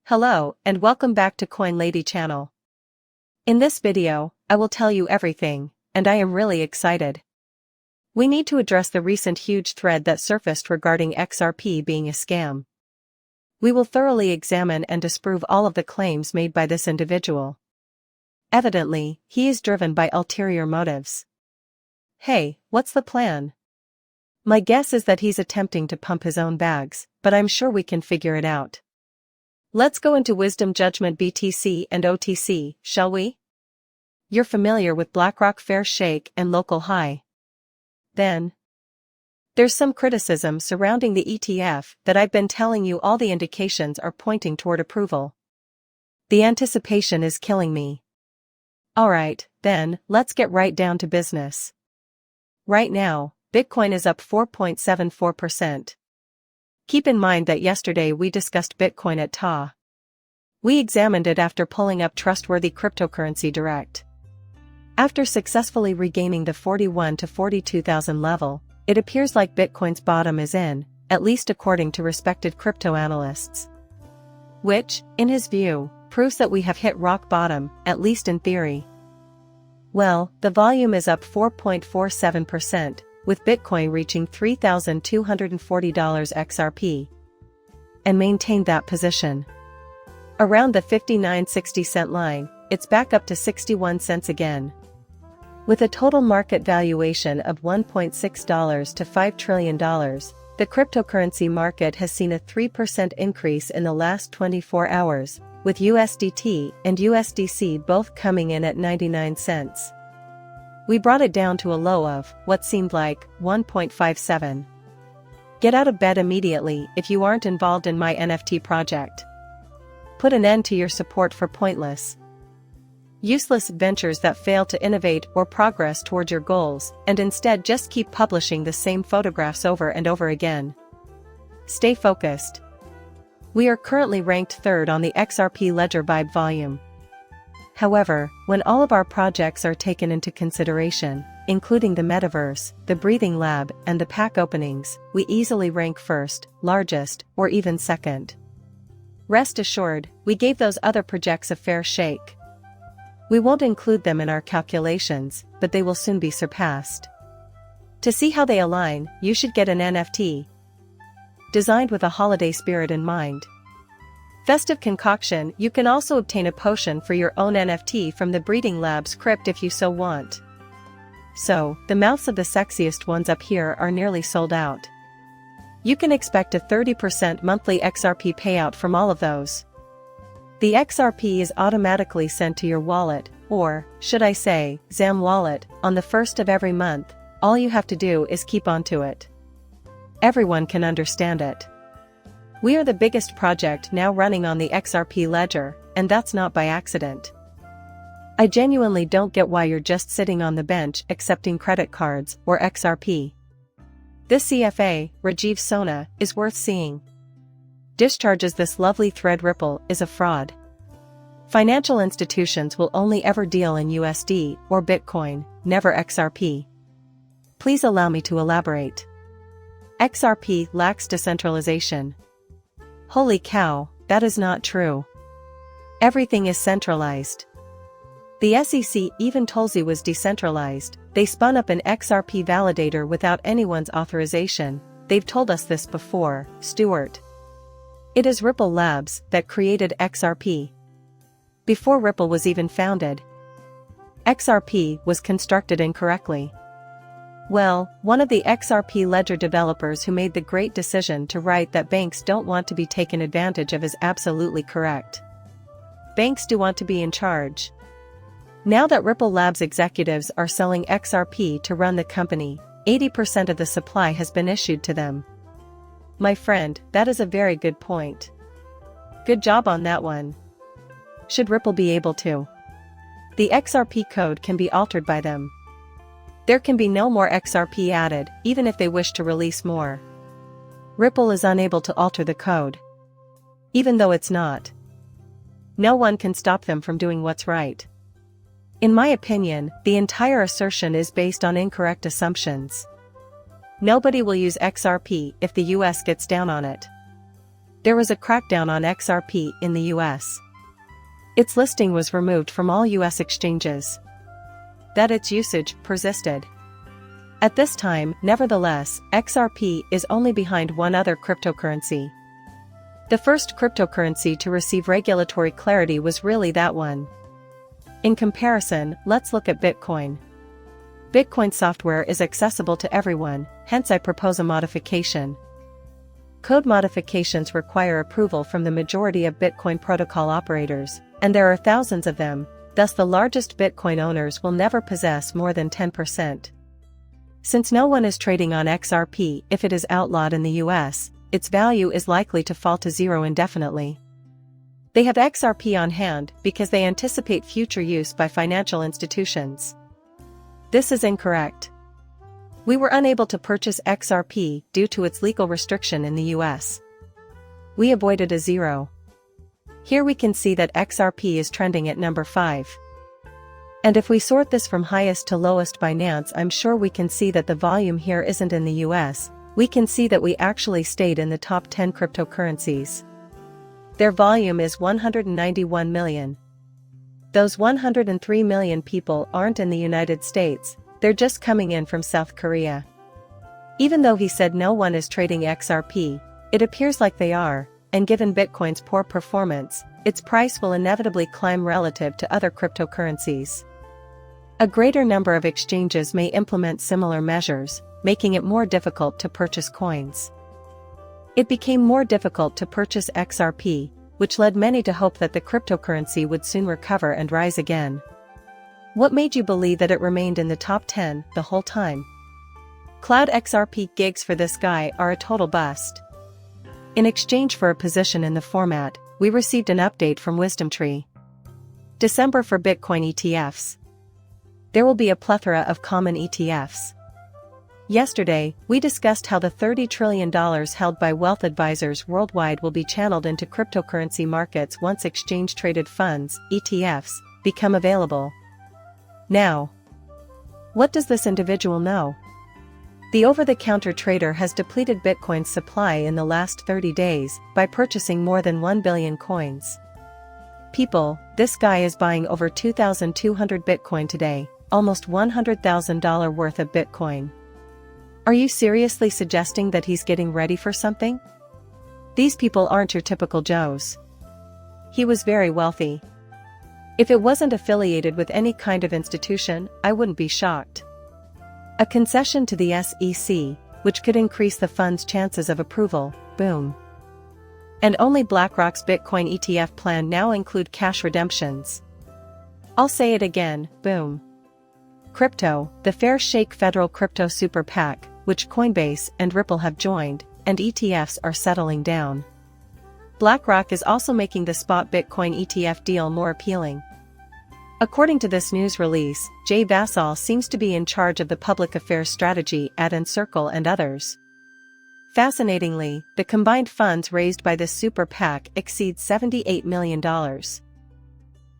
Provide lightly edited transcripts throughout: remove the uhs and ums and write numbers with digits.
Hello, and welcome back to Coin Lady channel. In this video, I will tell you everything, and I am really excited. We need to address the recent huge thread that surfaced regarding XRP being a scam. We will thoroughly examine and disprove all of the claims made by this individual. Evidently, he is driven by ulterior motives. Hey, what's the plan? My guess is that he's attempting to pump his own bags, but I'm sure we can figure it out. Let's go into wisdom judgment BTC and OTC, shall we? You're familiar with BlackRock Fair Shake and Local High. Then, there's some criticism surrounding the ETF that I've been telling you all the indications are pointing toward approval. The anticipation is killing me. Alright, then, let's get right down to business. Right now, Bitcoin is up 4.74%. Keep in mind that yesterday we discussed Bitcoin at TA. We examined it after pulling up trustworthy cryptocurrency direct. After successfully regaining the 41 to 42,000 level, it appears like Bitcoin's bottom is in, at least according to respected crypto analysts. Which, in his view, proves that we have hit rock bottom, at least in theory. Well, the volume is up 4.47%. With Bitcoin reaching $3,240 XRP, and maintained that position. Around the 59.60 line, it's back up to 61 cents again. With a total market valuation of $1.6 to $5 trillion, the cryptocurrency market has seen a 3% increase in the last 24 hours, with USDT and USDC both coming in at 99 cents. We brought it down to a low of, what seemed like, 1.57. Get out of bed immediately if you aren't involved in my NFT project. Put an end to your support for pointless, useless ventures that fail to innovate or progress toward your goals, and instead just keep publishing the same photographs over and over again. Stay focused. We are currently ranked third on the XRP Ledger Vibe volume. However, when all of our projects are taken into consideration, including the metaverse, the breathing lab, and the pack openings, we easily rank first, largest, or even second. Rest assured, we gave those other projects a fair shake. We won't include them in our calculations, but they will soon be surpassed. To see how they align, you should get an NFT designed with a holiday spirit in mind. Festive concoction. You can also obtain a potion for your own NFT from the Breeding Labs crypt if you so want. So, the mouths of the sexiest ones up here are nearly sold out. You can expect a 30% monthly XRP payout from all of those. The XRP is automatically sent to your wallet, or, should I say, ZAM wallet, on the 1st of every month. All you have to do is keep on to it. Everyone can understand it. We are the biggest project now running on the XRP ledger, and that's not by accident. I genuinely don't get why you're just sitting on the bench accepting credit cards or XRP. This CFA, Rajiv Sona, is worth seeing. Discharges this lovely thread. Ripple is a fraud. Financial institutions will only ever deal in USD or Bitcoin, never XRP. Please allow me to elaborate. XRP lacks decentralization. Holy cow, that is not true. Everything is centralized. The SEC even told you was decentralized. They spun up an XRP validator without anyone's authorization. They've told us this before, Stuart. It is Ripple Labs that created XRP. Before Ripple was even founded, XRP was constructed incorrectly. Well, one of the XRP ledger developers who made the great decision to write that banks don't want to be taken advantage of is absolutely correct. Banks do want to be in charge. Now that Ripple Labs executives are selling XRP to run the company, 80% of the supply has been issued to them. My friend, that is a very good point. Good job on that one. Should Ripple be able to? The XRP code can be altered by them. There can be no more XRP added, even if they wish to release more. Ripple is unable to alter the code. Even though it's not. No one can stop them from doing what's right. In my opinion, the entire assertion is based on incorrect assumptions. Nobody will use XRP if the US gets down on it. There was a crackdown on XRP in the US. Its listing was removed from all US exchanges. That its usage persisted. At this time, nevertheless, XRP is only behind one other cryptocurrency. The first cryptocurrency to receive regulatory clarity was really that one. In comparison, let's look at Bitcoin. Bitcoin software is accessible to everyone, hence I propose a modification. Code modifications require approval from the majority of Bitcoin protocol operators, and there are thousands of them, thus the largest Bitcoin owners will never possess more than 10%. Since no one is trading on XRP if it is outlawed in the US, its value is likely to fall to zero indefinitely. They have XRP on hand because they anticipate future use by financial institutions. This is incorrect. We were unable to purchase XRP due to its legal restriction in the US. We avoided a zero. Here we can see that XRP is trending at number 5. And if we sort this from highest to lowest by nance, I'm sure we can see that the volume here isn't in the US. We can see that we actually stayed in the top 10 cryptocurrencies. Their volume is 191 million. Those 103 million people aren't in the United States, they're just coming in from South Korea. Even though he said no one is trading XRP, it appears like they are, and given Bitcoin's poor performance, its price will inevitably climb relative to other cryptocurrencies. A greater number of exchanges may implement similar measures, making it more difficult to purchase coins. It became more difficult to purchase XRP, which led many to hope that the cryptocurrency would soon recover and rise again. What made you believe that it remained in the top 10 the whole time? Cloud XRP gigs for this guy are a total bust. In exchange for a position in the format, we received an update from WisdomTree. December for Bitcoin ETFs. There will be a plethora of common ETFs. Yesterday, we discussed how the $30 trillion held by wealth advisors worldwide will be channeled into cryptocurrency markets once exchange-traded funds, ETFs, become available. Now, what does this individual know? The over-the-counter trader has depleted Bitcoin's supply in the last 30 days by purchasing more than 1 billion coins. People, this guy is buying over 2,200 Bitcoin today, almost $100,000 worth of Bitcoin. Are you seriously suggesting that he's getting ready for something? These people aren't your typical Joes. He was very wealthy. If it wasn't affiliated with any kind of institution, I wouldn't be shocked. A concession to the SEC, which could increase the fund's chances of approval, boom. And only BlackRock's Bitcoin ETF plan now include cash redemptions. I'll say it again, boom. Crypto, the fair shake federal crypto Superpack, which Coinbase and Ripple have joined, and ETFs are settling down. BlackRock is also making the spot Bitcoin ETF deal more appealing. According to this news release, Jay Vassal seems to be in charge of the public affairs strategy at Encircle and others. Fascinatingly, the combined funds raised by this super PAC exceed $78 million.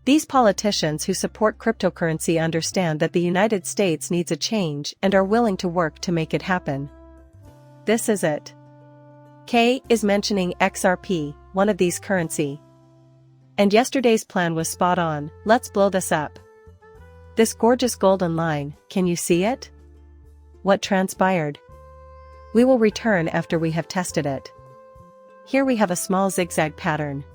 These politicians who support cryptocurrency understand that the United States needs a change and are willing to work to make it happen. This is it. K is mentioning XRP, one of these currency. And yesterday's plan was spot on, let's blow this up. This gorgeous golden line, can you see it? What transpired? We will return after we have tested it. Here we have a small zigzag pattern.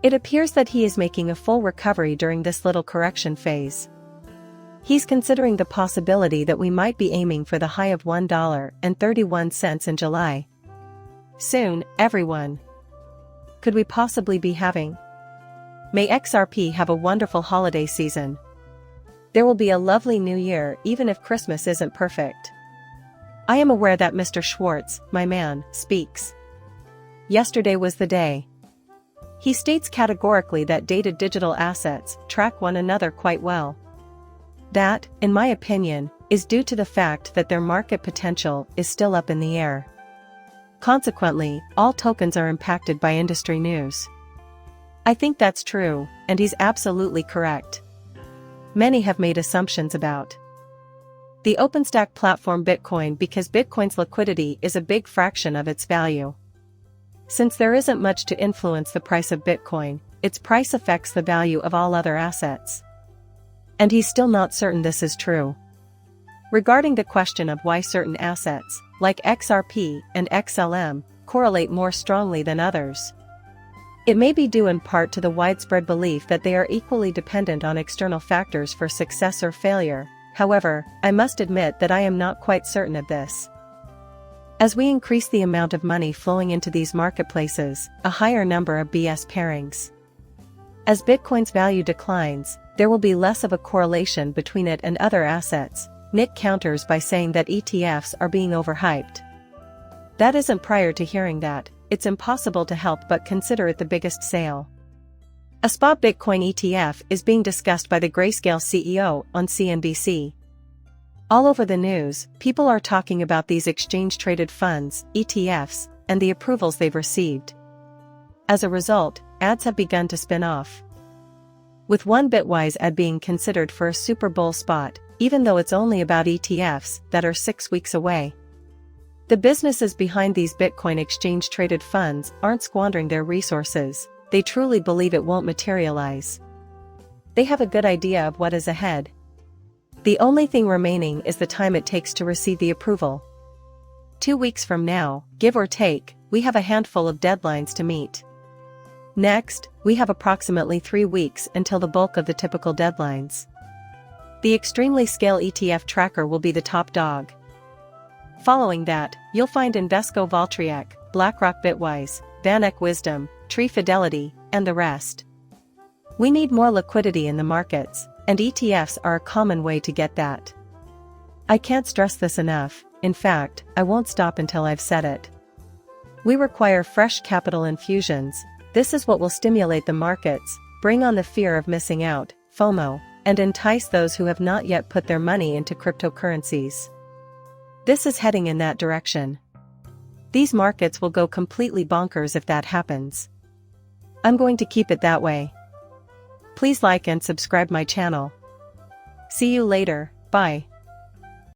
It appears that he is making a full recovery during this little correction phase. He's considering the possibility that we might be aiming for the high of $1.31 in July. Soon, everyone. Could we possibly be having? May XRP have a wonderful holiday season. There will be a lovely new year even if Christmas isn't perfect. I am aware that Mr. Schwartz, my man, speaks. Yesterday was the day. He states categorically that dated digital assets track one another quite well. That, in my opinion, is due to the fact that their market potential is still up in the air. Consequently, all tokens are impacted by industry news. I think that's true, and he's absolutely correct. Many have made assumptions about the OpenStack platform Bitcoin because Bitcoin's liquidity is a big fraction of its value. Since there isn't much to influence the price of Bitcoin, its price affects the value of all other assets. And he's still not certain this is true. Regarding the question of why certain assets, like XRP and XLM, correlate more strongly than others, it may be due in part to the widespread belief that they are equally dependent on external factors for success or failure. However, I must admit that I am not quite certain of this. As we increase the amount of money flowing into these marketplaces, a higher number of BS pairings. As Bitcoin's value declines, there will be less of a correlation between it and other assets. Nick counters by saying that ETFs are being overhyped. That isn't prior to hearing that. It's impossible to help but consider it the biggest sale. A spot Bitcoin ETF is being discussed by the Grayscale CEO on CNBC. All over the news, people are talking about these exchange-traded funds, ETFs, and the approvals they've received. As a result, ads have begun to spin off. With one Bitwise ad being considered for a Super Bowl spot, even though it's only about ETFs that are 6 weeks away. The businesses behind these Bitcoin exchange-traded funds aren't squandering their resources. They truly believe it won't materialize. They have a good idea of what is ahead. The only thing remaining is the time it takes to receive the approval. 2 weeks from now, give or take, we have a handful of deadlines to meet. Next, we have approximately 3 weeks until the bulk of the typical deadlines. The extremely scale ETF tracker will be the top dog. Following that, you'll find Invesco Valtryek, BlackRock Bitwise, VanEck Wisdom, Tree Fidelity, and the rest. We need more liquidity in the markets, and ETFs are a common way to get that. I can't stress this enough. In fact, I won't stop until I've said it. We require fresh capital infusions. This is what will stimulate the markets, bring on the fear of missing out, FOMO, and entice those who have not yet put their money into cryptocurrencies. This is heading in that direction. These markets will go completely bonkers if that happens. I'm going to keep it that way. Please like and subscribe my channel. See you later, bye.